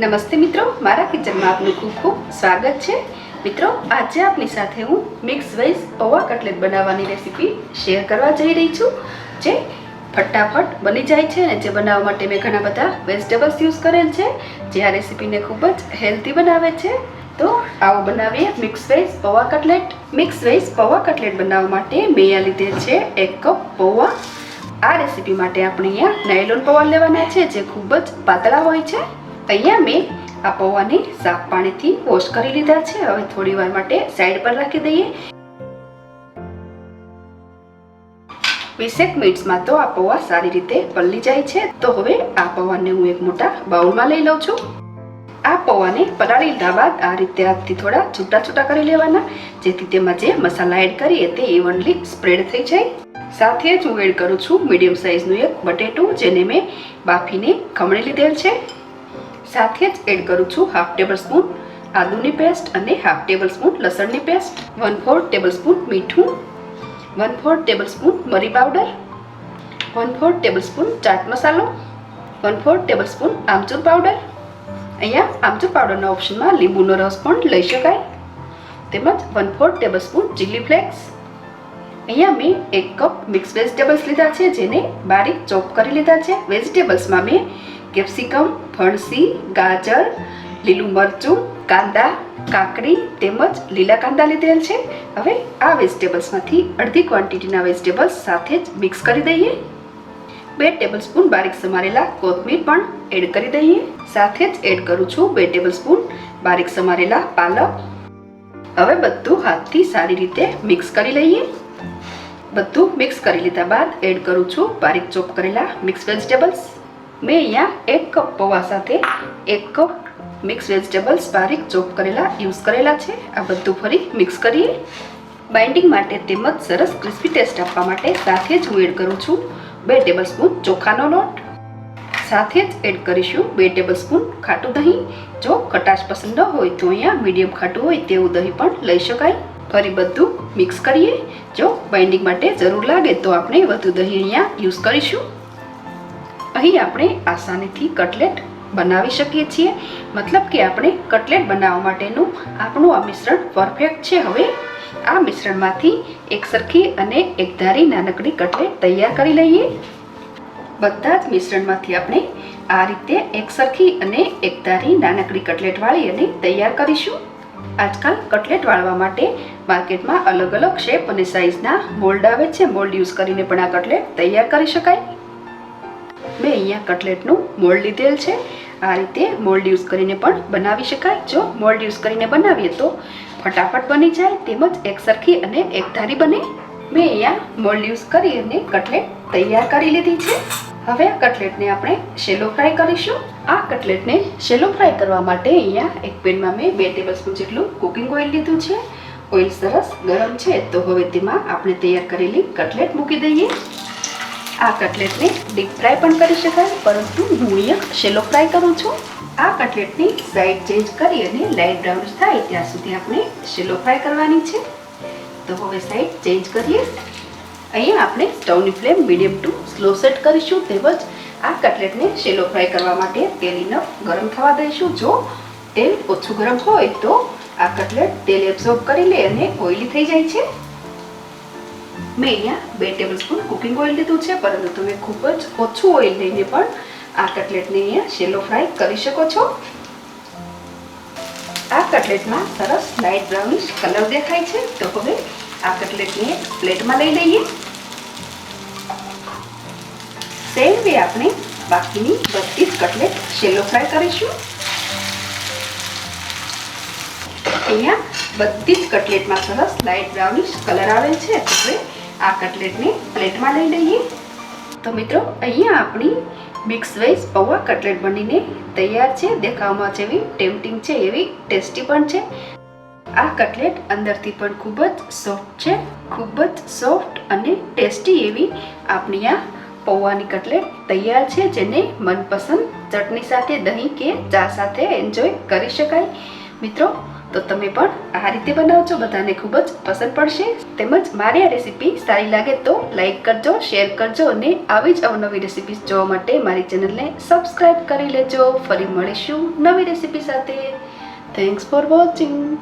નમસ્તે મિત્રો, મારા કિચનમાં આપનું ખૂબ ખૂબ સ્વાગત છે। મિત્રો, આજે આપની સાથે હું મિક્સ વેજ પૌવા કટલેટ બનાવવાની રેસીપી શેર કરવા જઈ રહી છું, જે ફટાફટ બની જાય છે અને જે બનાવવા માટે મેં ઘણા બધા વેજીટેબલ્સ યુઝ કરેલ છે, જે આ રેસીપીને ખૂબ જ હેલ્ધી બનાવે છે। તો આવો બનાવીએ મિક્સ વેજ પૌવા કટલેટ। મિક્સ વેજ પૌવા કટલેટ બનાવવા માટે મેં અહીંયા લીધેલ છે 1 કપ પૌવા। આ રેસીપી માટે આપણે અહીંયા નાયલોન પૌવા લેવાના છે, જે ખૂબ જ પાતળા હોય છે। અહીંયા મેં આ પૌવાને સાફ પાણીથી વોશ કરી લીધા છે। હવે થોડી વાર માટે સાઈડ પર રાખી દઈએ। 20 મિનિટમાં તો આ પૌવા સારી રીતે પલળી જાય છે। તો હવે આ પૌવાને હું એક મોટા બાઉલમાં લઈ લઉં છું। આ પૌવાને પલાળી લીધા બાદ આ રીતે હાથથી થોડા છૂટા છૂટા કરી લેવાના, જેથી તેમાં જે મસાલા એડ કરીએ તે ઇવનલી સ્પ્રેડ થઈ જાય। સાથે જ હું એડ કરું છું મીડિયમ સાઇઝનું એક બટેટું, જેને મેં બાફીને ખમણી લીધેલ છે। સાથે જ એડ કરું છું હાફ ટેબલ સ્પૂન આદુની પેસ્ટ અને હાફ ટેબલ સ્પૂન લસણની પેસ્ટ, 1/4 ટેબલ સ્પૂન મીઠું, 1/4 ટેબલ સ્પૂન મરી પાવડર, 1/4 ટેબલ સ્પૂન ચાટ મસાલો, 1/4 ટેબલ સ્પૂન આમચૂર પાવડર। અહીંયા આમચૂર પાવડરના ઓપ્શનમાં લીંબુનો રસ પણ લઈ શકાય, તેમજ 1/4 ટેબલ સ્પૂન ચીલી ફ્લેક્સ। અહીંયા મેં 1 કપ મિક્સ વેજીટેબલ્સ લીધા છે, જેને બારીક ચોપ કરી લીધા છે। વેજીટેબલ્સમાં મેં કેપ્સિકમ, ફણસી, ગાજર, લીલું મરચું, કાંદા, કાકડી તેમજ લીલા કાંદા લીધેલ છે। હવે આ વેજીટેબલ્સમાંથી અડધી ક્વોન્ટિટીના વેજીટેબલ્સ સાથે જ મિક્સ કરી દઈએ। 2 ટેબલ સ્પૂન બારીક સમારેલા કોથમીર પણ એડ કરી દઈએ। સાથે જ એડ કરું છું 2 ટેબલ સ્પૂન બારીક સમારેલા પાલક। હવે બધું હાથથી સારી રીતે મિક્સ કરી લઈએ। બધું મિક્સ કરી લીધા બાદ એડ કરું છું બારીક ચોપ કરેલા મિક્સ વેજીટેબલ્સ। મેં અહીંયા 1 કપ પૌવા સાથે 1 કપ મિક્સ વેજીટેબલ્સ બારીક ચોપ કરેલા યુઝ કરેલા છે। આ બધું ફરી મિક્સ કરીએ। બાઇન્ડિંગ માટે તેમજ સરસ ક્રિસ્પી ટેસ્ટ આપવા માટે સાથે જ હું એડ કરું છું 2 ટેબલ સ્પૂન ચોખાનો લોટ। સાથે જ એડ કરીશું 2 ટેબલ સ્પૂન ખાટું દહીં। જો ખટાશ પસંદ ન હોય તો અહીંયા મીડિયમ ખાટું હોય તેવું દહીં પણ લઈ શકાય। ફરી બધું મિક્સ કરીએ। જો બાઇન્ડિંગ માટે જરૂર લાગે તો આપણે વધુ દહીં અહીંયા યુઝ કરીશું। અહીં આપણે આસાનીથી કટલેટ બનાવી શકીએ છીએ, મતલબ કે આપણે કટલેટ બનાવવા માટેનું આપણું આ મિશ્રણ પરફેક્ટ છે। હવે આ મિશ્રણમાંથી એકસરખી અને એકધારી નાનકડી કટલેટ તૈયાર કરી લઈએ। બધા જ મિશ્રણમાંથી આપણે આ રીતે એકસરખી અને એકધારી નાનકડી કટલેટ વાળી અને તૈયાર કરીશું। આજકાલ કટલેટ વાળવા માટે માર્કેટમાં અલગ અલગ શેપ અને સાઇઝના મોલ્ડ આવે છે। મોલ્ડ યુઝ કરીને પણ આ કટલેટ તૈયાર કરી શકાય। મેં અહીંયા કટલેટનું મોલ્ડ લીધેલ છે। આ રીતે મોલ્ડ યુઝ કરીને પણ બનાવી શકાય। જો મોલ્ડ યુઝ કરીને બનાવીએ તો ફટાફટ બની જાય, તેમજ એકસરખી અને એકધારી બને। મેં અહીંયા મોલ્ડ યુઝ કરી અને કટલેટ તૈયાર કરી લીધી છે। હવે આ કટલેટને આપણે શેલો ફ્રાય કરીશું। આ કટલેટને શેલો ફ્રાય કરવા માટે અહીંયા એક પેનમાં મેં 2 ટેબલ સ્પૂન જેટલું કુકિંગ ઓઇલ લીધું છે। ઓઇલ સરસ ગરમ છે, તો હવે તેમાં આપણે તૈયાર કરેલી કટલેટ મૂકી દઈએ। આ કટલેટને ડીપ ફ્રાય પણ કરી શકાય, પરંતુ હું અહીંયા શેલો ફ્રાય કરું છું। આ કટલેટની સાઈડ ચેન્જ કરી અને લાઇટ બ્રાઉન થાય ત્યાં સુધી આપણે શેલો ફ્રાય કરવાની છે। તો હવે સાઈડ ચેન્જ કરીએ। અહીંયા આપણે સ્ટવની flame medium to slow set કરીશું, તેમજ આ કટલેટને શેલો ફ્રાય કરવા માટે તેલ ઇનફ ગરમ થવા દઈશું। જો તેલ ઓછું ગરમ હોય તો આ કટલેટ તેલ એબ્ઝોર્બ કરી લે અને ઓઇલી થઈ જાય છે। મેં અહીંયા 2 ટેબલ સ્પૂન કુકિંગ ઓઇલ લીધું છે, પરંતુ તમે ખૂબ જ ઓછું ઓઇલ લઈને પણ આ કટલેટને અહીંયા શેલો ફ્રાય કરી શકો છો। આ કટલેટમાં સરસ લાઇટ બ્રાઉનિશ કલર દેખાય છે, તો હવે આ કટલેટને પ્લેટમાં લઈ લઈએ। સેમ વે આપણે બાકીની બધી જ કટલેટ શેલો ફ્રાય કરીશું। અહીંયા બધી જ કટલેટમાં સરસ લાઇટ બ્રાઉનિશ કલર આવે છે, તો હવે આ કટલેટને પ્લેટમાં લઈ લઈએ। તો મિત્રો, અહીંયા આપણી મિક્સ વેજ પૌવા કટલેટ બનીને તૈયાર છે। દેખાવમાં જેવી ટેમ્પટિંગ છે એવી ટેસ્ટી પણ છે। આ કટલેટ અંદરથી પણ ખૂબ જ સોફ્ટ છે, ખૂબ જ સોફ્ટ અને ટેસ્ટી એવી આપણી આ પૌવાની કટલેટ તૈયાર છે, જેને મનપસંદ ચટણી સાથે, દહીં કે ચા સાથે એન્જોય કરી શકાય। મિત્રો, તો તમે પણ આ રીતે બનાવજો, બધાને ખૂબ જ પસંદ પડશે. તેમજ મારી આ રેસીપી સારી લાગે તો લાઈક કરજો, શેર કરજો અને આવી જ અવનવી રેસીપીસ જોવા માટે મારી ચેનલને સબસ્ક્રાઈબ કરી લેજો. ફરી મળીશું નવી રેસીપી સાથે. Thanks for watching.